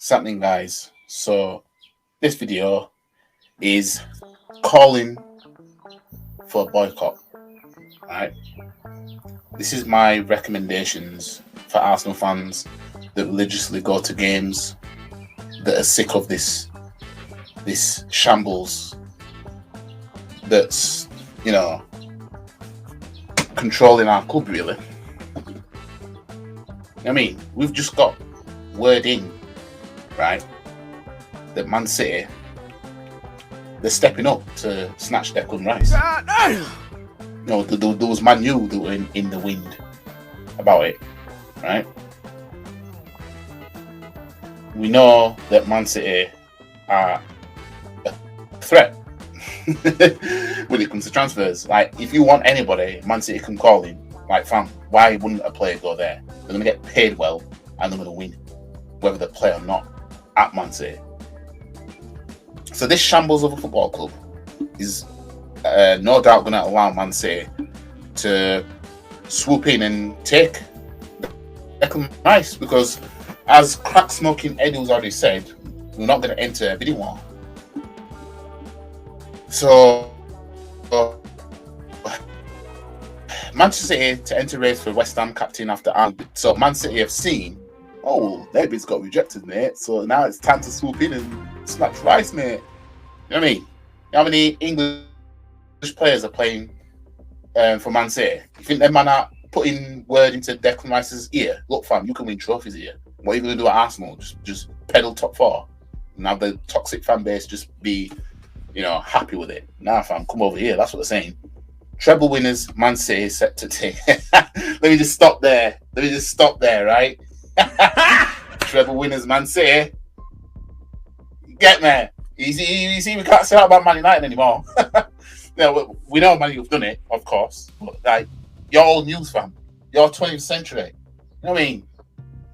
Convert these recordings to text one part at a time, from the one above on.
Something, guys. So this video is calling for a boycott. Right? This is my recommendations for Arsenal fans that religiously go to games, that are sick of this shambles that's controlling our club, really. I mean, we've just got word in, right, that Man City, they're stepping up to snatch Declan Rice. There was Man U that were in the wind about it, right? We know that Man City are a threat when it comes to transfers. Like, if you want anybody, Man City can call him. Like, fam, why wouldn't a player go there? They're going to get paid well and they're going to win, whether they play or not, at Man City. So this shambles of a football club is no doubt going to allow Man City to swoop in and take Declan Rice, because as crack smoking Eddie's already said, we're not going to enter a bidding war. So Manchester City to enter race for West Ham captain after Arnold. So Man City have seen, oh, their bid's got rejected, mate. So now it's time to swoop in and snatch Rice, mate. You know what I mean? How many English players are playing for Man City? You think them man are putting word into Declan Rice's ear? Look, fam, you can win trophies here. What are you going to do at Arsenal? Just pedal top four and have the toxic fan base just be, happy with it. Nah, fam, come over here. That's what they're saying. Treble winners, Man City set to take. Let me just stop there, right? Treble winners, Man City. Get me. You see, we can't say that about Man United anymore. We know Man U have done it, of course. But, like, you're all news, fam. You're 20th century. You know what I mean?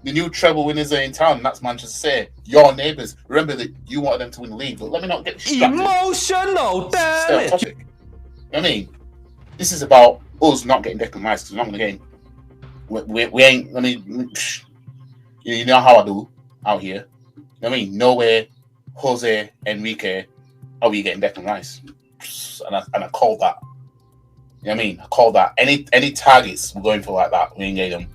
The new treble winners are in town, and that's Manchester City. Your neighbours. Remember that you wanted them to win the league, but let me not get distracted. Emotional damage. Stay on topic. You know what I mean? This is about us not getting Declan Rice, because we're not going to get him. We ain't, you know how I do out here. You know what I mean? No way, Jose, Enrique, are we getting Declan Rice? And I call that. You know what I mean? I call that. Any targets we're going for like that, we ain't getting them.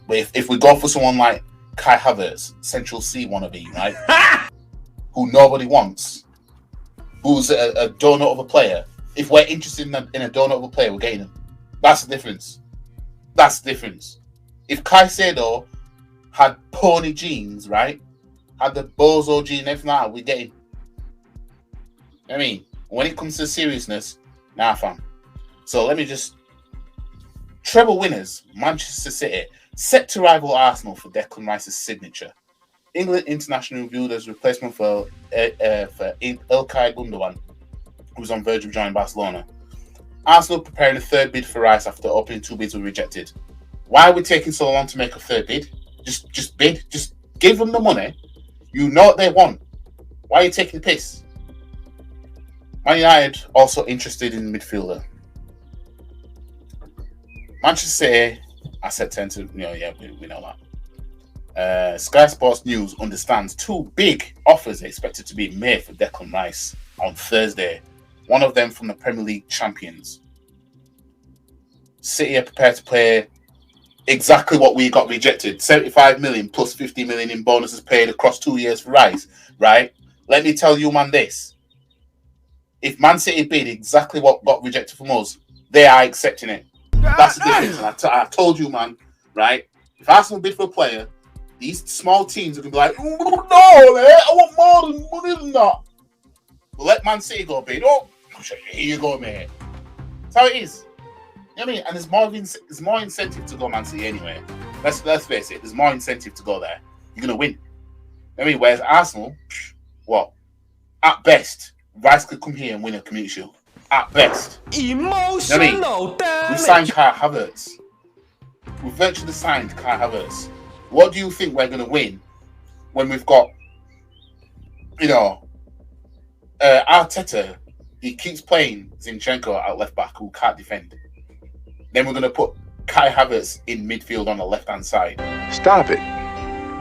But if we go for someone like Kai Havertz, Central C wannabe, right? Who nobody wants, who's a donut of a player. If we're interested in a donut of a player, we're getting him. That's the difference. If Caicedo had pony jeans, right? Had the bozo gene and everything like that, we're getting. You know what I mean? When it comes to seriousness, nah, fam. So let me just. Treble winners, Manchester City, set to rival Arsenal for Declan Rice's signature. England international viewed as replacement for Ilkay Gundogan, who's on verge of joining Barcelona. Arsenal preparing a third bid for Rice after opening two bids were rejected. Why are we taking so long to make a third bid? Just bid. Just give them the money. You know what they want. Why are you taking the piss? Man United also interested in midfielder. Manchester City, I said 10 to, we know that. Sky Sports News understands two big offers are expected to be made for Declan Rice on Thursday. One of them from the Premier League champions. City are prepared to pay exactly what we got rejected. 75 million plus 50 million in bonuses paid across 2 years for Rice, right? Let me tell you, man, this. If Man City bid exactly what got rejected from us, they are accepting it. That's the difference. And I told you, man, right? If Arsenal bid for a player, these small teams are going to be like, oh, no, man, I want more money than that. But let Man City go bid. Oh, here you go, mate. That's how it is. You know what I mean? And there's more incentive to go Man City anyway. Let's face it. There's more incentive to go there. You're going to win. You know what I mean? Whereas Arsenal, what? At best, Rice could come here and win a Community Shield. At best. Emotional you know damage. We've signed Kai Havertz. We've virtually signed Kai Havertz. What do you think we're going to win when we've got, Arteta? He keeps playing Zinchenko at left back who can't defend. Then we're going to put Kai Havertz in midfield on the left-hand side. Stop it.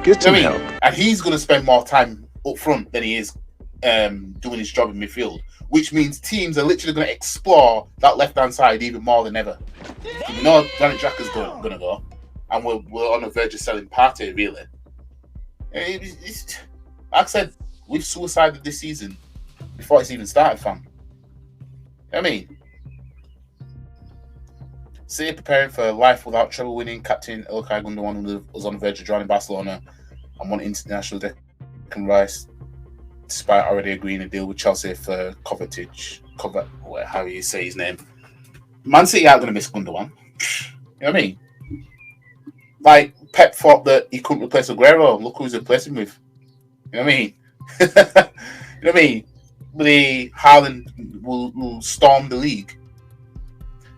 Get some You know what I help. mean? And he's going to spend more time up front than he is doing his job in midfield, which means teams are literally going to explore that left-hand side even more than ever. We know Granit Xhaka's going to go, and we're on the verge of selling Partey, really. It's, like I said, we've suicided this season before it's even started, fam. You know what I mean? City preparing for life without treble winning captain Ilkay Gundogan was on the verge of joining Barcelona and won international Declan Rice, despite already agreeing a deal with Chelsea for Kovacic. How you say his name? Man City aren't going to miss Gundogan. You know what I mean? Like, Pep thought that he couldn't replace Aguero. Look who he's replacing with. You know what I mean? You know what I mean? Haaland will storm the league.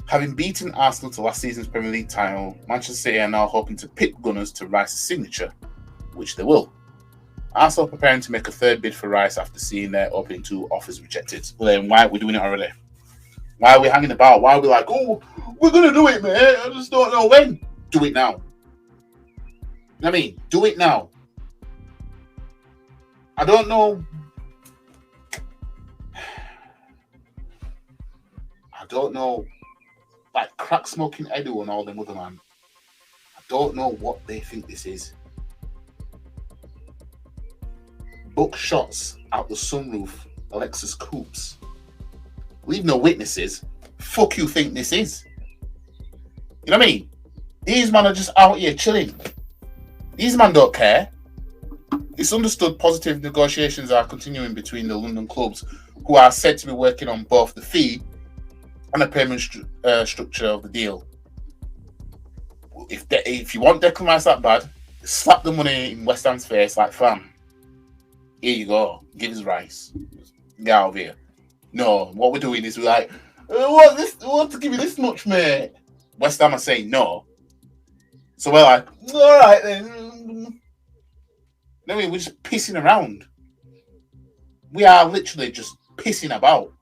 Having beaten Arsenal to last season's Premier League title, Manchester City are now hoping to pick Gunners to Rice's signature, which they will. Arsenal preparing to make a third bid for Rice after seeing their opening 2 offers rejected. Well, then why are we doing it already? Why are we hanging about? Why are we like, oh, we're going to do it, man? I just don't know when. Do it now. You know what I mean? Do it now. I don't know. Like crack smoking Edu and all them other man. I don't know what they think this is. Book shots out the sunroof, Alexis Coops. Leave no witnesses. Fuck you think this is? You know what I mean? These men are just out here chilling. These men don't care. It's understood positive negotiations are continuing between the London clubs, who are said to be working on both the fee and the payment structure of the deal. If you want Declan Rice that bad, slap the money in West Ham's face like, fam, here you go, give us Rice. Get out of here. No, what we're doing is we're like, we want to give you this much, mate. West Ham are saying no. So we're like, all right then. No, we're just pissing around. We are literally just pissing about.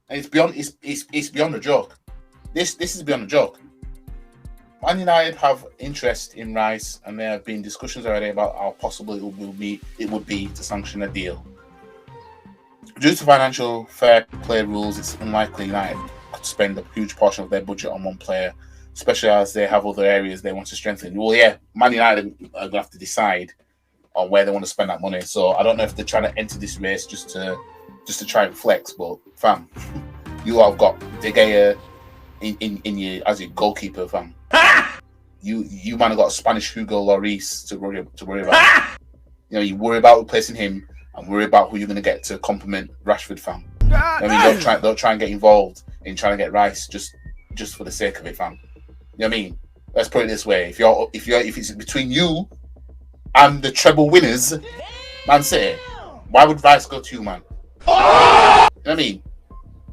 And it's beyond a joke. This is beyond a joke. Man United have interest in Rice, and there have been discussions already about how possible it would be to sanction a deal. Due to financial fair play rules, it's unlikely United could spend a huge portion of their budget on one player, especially as they have other areas they want to strengthen. Well, yeah, Man United are going to have to decide on where they want to spend that money. So I don't know if they're trying to enter this race just to try and flex, but fam, you have got De Gea in your as your goalkeeper, fam. You man have got Spanish Hugo Lloris to worry about. You know, you worry about replacing him and worry about who you're going to get to complement Rashford, fam. I mean, don't try and get involved in trying to get Rice just for the sake of it, fam. You know what I mean? Let's put it this way: if it's between you and the treble winners, Man City, why would Rice go to you, man? You know what I mean?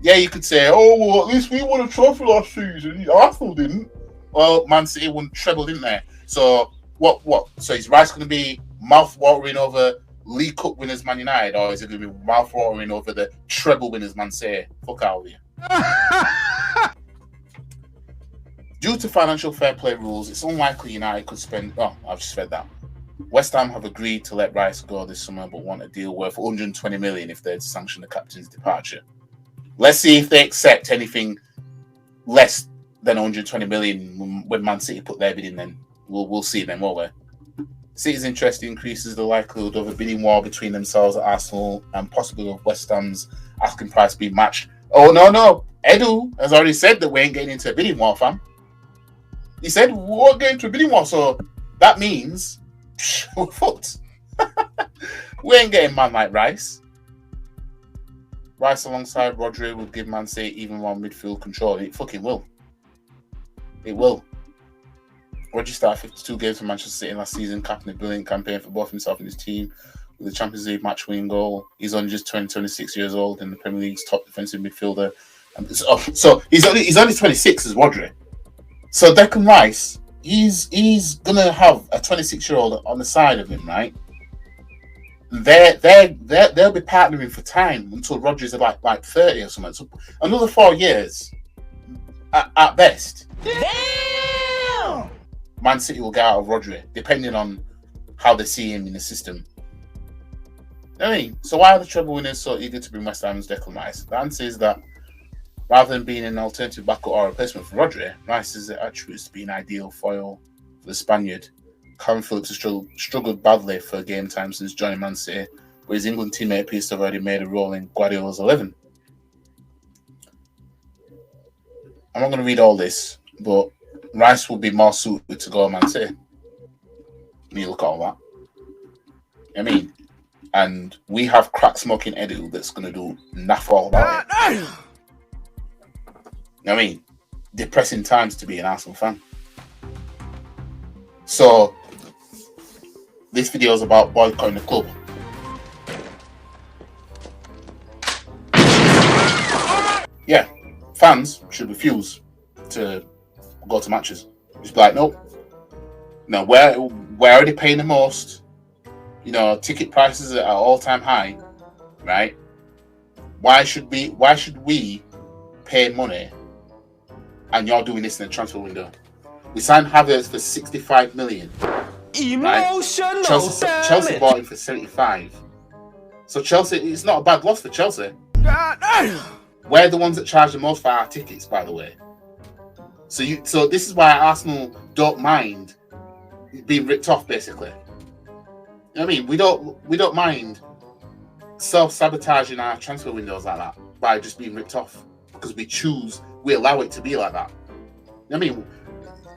Yeah, you could say, oh, well, at least we won a trophy last season. Arsenal didn't. Well, Man City won treble, didn't they? So what? So is Rice going to be mouth-watering over League Cup winners Man United, or is it going to be mouth-watering over the treble winners Man City? Fuck out of here. Due to financial fair play rules, it's unlikely United could spend... Oh, I've just read that. West Ham have agreed to let Rice go this summer, but want a deal worth 120 million if they'd sanction the captain's departure. Let's see if they accept anything less than 120 million when Man City put their bid in. Then we'll see then, won't we? City's interest increases the likelihood of a bidding war between themselves at Arsenal and possibly of West Ham's asking price being matched. Oh no! Edu has already said that we ain't getting into a bidding war, fam. He said we won't get into a bidding war, so that means we're fucked. We ain't getting man like Rice. Rice alongside Rodri would give Man City even more midfield control. It fucking will. It will. Rodri started 52 games for Manchester City last season, capping a brilliant campaign for both himself and his team with a Champions League match-winning goal. He's only just 26 years old and the Premier League's top defensive midfielder. So he's only 26 as Rodri. So Declan Rice, he's gonna have a 26-year-old on the side of him, right? They'll be partnering for time until Rodri's like 30 or something. So another 4 years at best. Damn! Man City will get out of Rodri, depending on how they see him in the system. I mean, so why are the treble winners so eager to bring West Ham's Declan Rice? The answer is that rather than being an alternative backup or a replacement for Rodri, Rice's attributes to be an ideal foil for the Spaniard. Calvin Phillips has struggled badly for game time since joining Man City, but his England teammate appears to have already made a role in Guardiola's 11. I'm not going to read all this, but Rice will be more suited to go Man City. When you look at all that. I mean, and we have crack smoking Edu that's going to do naff all about it. I mean, depressing times to be an Arsenal fan. So, this video is about boycotting the club. Yeah, fans should refuse to go to matches. Just be like, nope. No, we're already paying the most. You know, ticket prices are all-time high, right? Why should we pay money and you're doing this in the transfer window? We signed Havertz for 65 million. Emotional, right? Chelsea bought him for 75. So Chelsea, it's not a bad loss for Chelsea. We're the ones that charge the most for our tickets, by the way. So this is why Arsenal don't mind being ripped off, basically. You know what I mean? We don't mind self-sabotaging our transfer windows like that by just being ripped off, because we allow it to be like that. You know what I mean?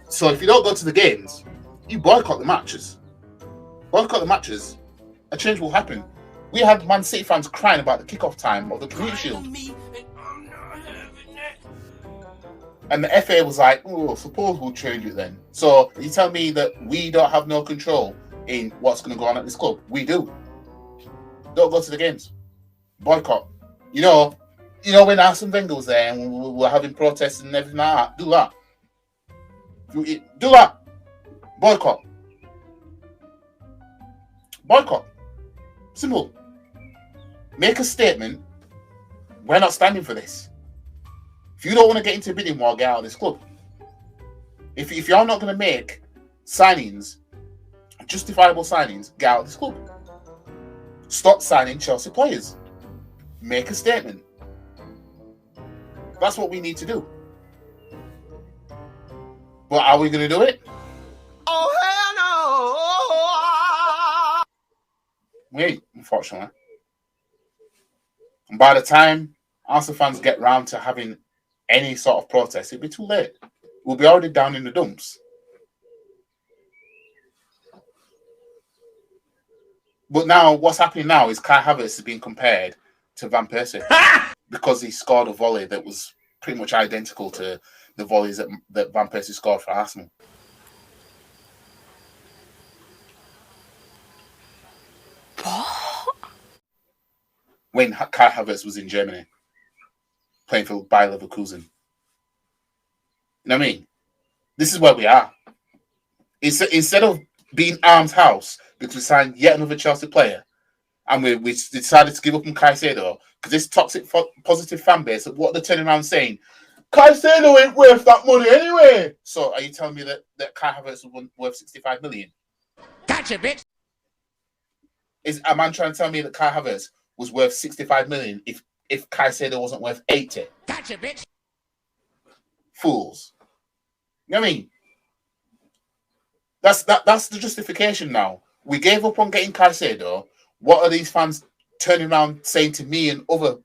So if you don't go to the games, you boycott the matches. Boycott the matches, a change will happen. We had Man City fans crying about the kickoff time of the Community Shield. And the FA was like, oh, suppose we'll change it then. So you tell me that we don't have no control in what's going to go on at this club? We do. Don't go to the games. Boycott. You know when Arsene Wenger was there and we were having protests and everything like that? Do that. Do that. Boycott. Boycott. Simple. Make a statement. We're not standing for this. If you don't want to get into a bidding war, get out of this club. If you're not going to make signings, justifiable signings, get out of this club. Stop signing Chelsea players. Make a statement. That's what we need to do. But are we going to do it? Oh, hell no! We ain't, unfortunately. And by the time Arsenal fans get round to having any sort of protest, it'll be too late. We'll be already down in the dumps. But now, what's happening now is Kai Havertz is being compared to Van Persie because he scored a volley that was pretty much identical to the volleys that Van Persie scored for Arsenal. When Kai Havertz was in Germany, playing for Bayer Leverkusen. You know what I mean? This is where we are. Instead of being arms house because we signed yet another Chelsea player and we decided to give up on Caicedo because this toxic positive fan base, what they're turning around saying, Caicedo ain't worth that money anyway. So are you telling me that Kai Havertz was worth 65 million? Gotcha, bitch. Is a man trying to tell me that Kai Havertz was worth 65 million if Caicedo wasn't worth 80? Gotcha, bitch. Fools. You know what I mean? That's the justification now. We gave up on getting Caicedo. What are these fans turning around saying to me and other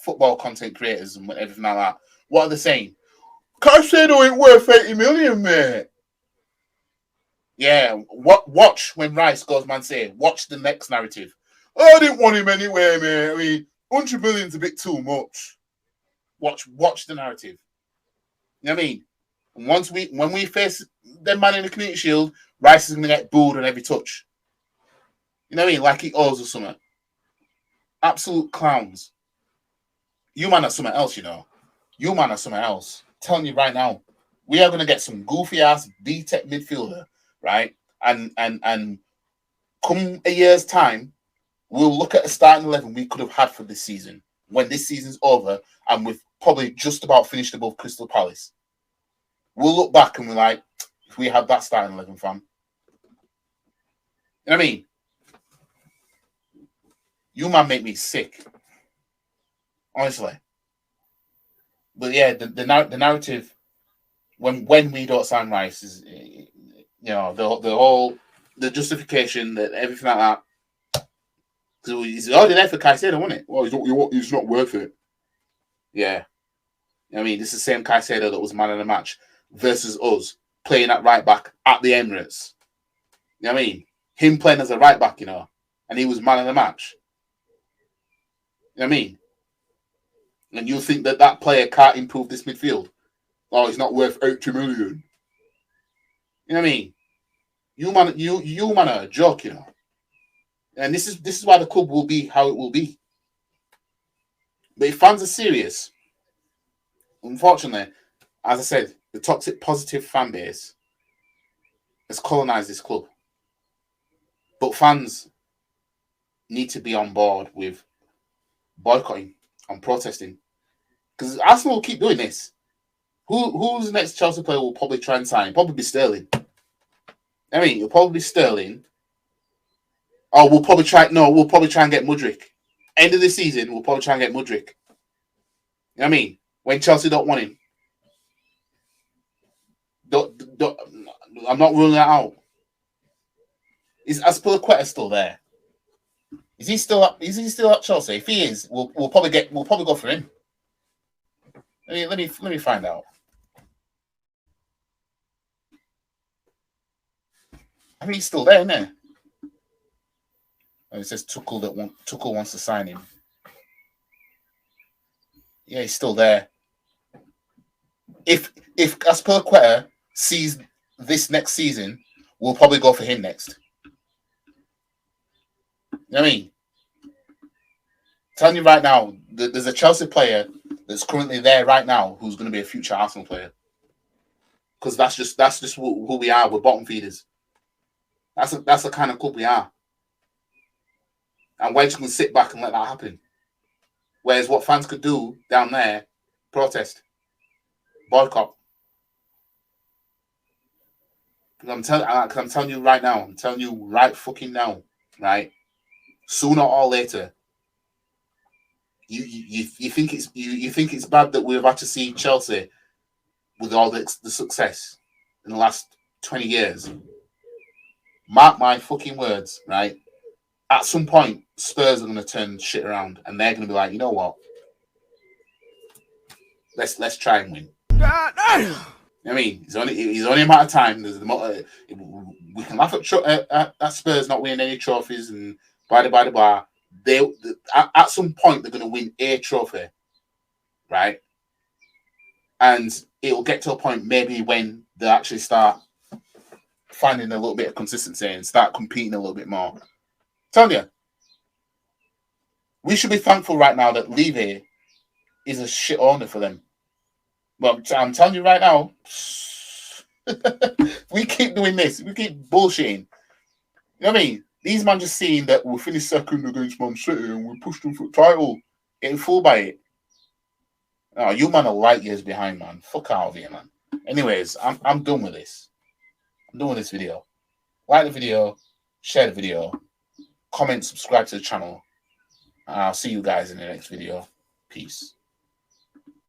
football content creators and everything like that? What are they saying? Caicedo ain't worth 80 million, mate. Yeah, watch when Rice goes Man City. Watch the next narrative. I didn't want him anyway, mate. I mean, 100 million's a bit too much. Watch the narrative. You know what I mean? And when we face them man in the Community Shield, Rice is going to get booed on every touch. You know what I mean? Like he owes us something. Absolute clowns. You man are something else, you know. You man are something else. I'm telling you right now, we are going to get some goofy ass B-Tech midfielder, right? And come a year's time, we'll look at a starting 11 we could have had for this season when this season's over and we've probably just about finished above Crystal Palace. We'll look back and we're like, if we had that starting 11, fam. You know what I mean? You man make me sick. Honestly. But yeah, the narrative when we don't sign Rice is, you know, the justification that everything like that. Because he's already there for Caicedo, wasn't it? Well, he's not worth it. Yeah. You know what I mean, this is the same Caicedo that was man of the match versus us playing at right back at the Emirates. You know what I mean? Him playing as a right back, you know, and he was man of the match. You know what I mean? And you think that player can't improve this midfield? Oh, he's not worth 80 million. You know what I mean? You man are a joke, you know. And this is why the club will be how it will be. But if fans are serious, unfortunately, as I said, the toxic positive fan base has colonized this club. But fans need to be on board with boycotting and protesting. Because Arsenal will keep doing this. Who's the next Chelsea player will probably try and sign? Probably be Sterling. I mean, it'll probably be Sterling. Oh, we'll probably try and get Mudryk. End of the season, we'll probably try and get Mudryk. You know what I mean? When Chelsea don't want him. I'm not ruling that out. Is Azpilicueta still there? Is he still at Chelsea? If he is, we'll probably go for him. Let me find out. I mean, he's still there, isn't he? Oh, it says Tuchel wants to sign him. Yeah, he's still there. If Azpilicueta sees this next season, we'll probably go for him next. You know what I mean? Telling you right now, there's a Chelsea player that's currently there right now who's going to be a future Arsenal player. Because that's just who we are. We're bottom feeders. That's the kind of club we are. And we're just going to sit back and let that happen. Whereas what fans could do down there, protest, boycott. Because I'm telling you right now, I'm telling you right fucking now, right? Sooner or later, you think it's bad that we've had to see Chelsea with all the success in the last 20 years. Mark my fucking words, right? At some point, Spurs are going to turn shit around, and they're going to be like, you know what? Let's try and win. I mean, it's only a matter of time. We can laugh at Spurs not winning any trophies and blah blah blah. At some point they're going to win a trophy, right? And it'll get to a point maybe when they actually start finding a little bit of consistency and start competing a little bit more. Tell you, we should be thankful right now that Levy is a shit owner for them. But I'm telling you right now, we keep doing this. We keep bullshitting. You know what I mean? These men just seeing that we finished second against Man City and we pushed them for the title, getting fooled by it. Oh, you man are light years behind, man. Fuck out of here, man. Anyways, I'm done with this. I'm done with this video. Like the video, share the video, comment, subscribe to the channel. And I'll see you guys in the next video. Peace.